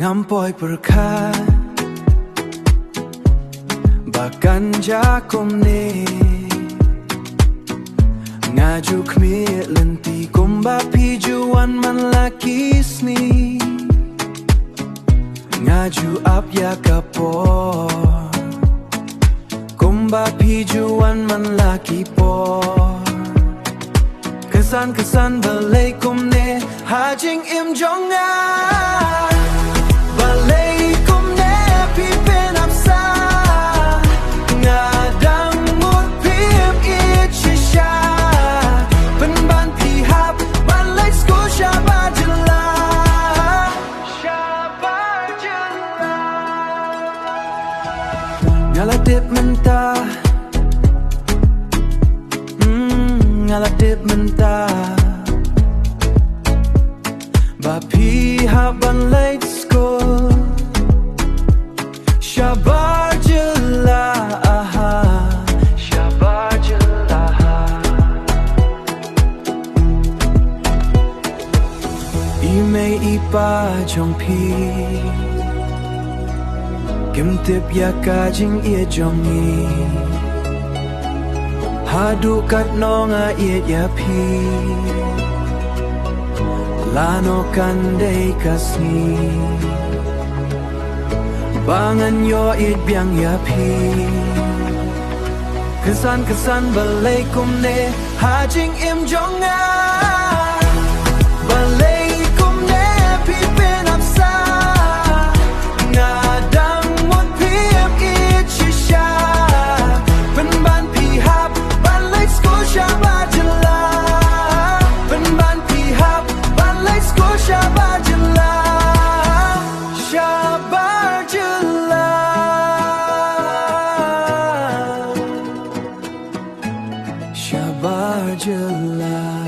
ngampoi perkat bahkan jakom ne ngaju kmi lenti kumba pijuan man laki sni ngaju ap ya kapor kumba pijuan man laki por kesan balai kumne hajing im jonga balai kumne pipin apsa ngadang mut pip itchisha penban pihap balai skusha bajela shabajela ngaladip mentah ngaladip mentah bapi haban let's go shabar jela aha shabar jela ime ipa jongpi kim tip ya kajing ia jongi hadu kat nonga ia ya pi lano kandai kasni bangan yo it biang ya pi kesan balai kumne hajing im jonga balai kumne pipin apsa ngadang mut pip itchisha penban pihap balai skusha bajela penban pihap balai skusha bajela shabajela shabajela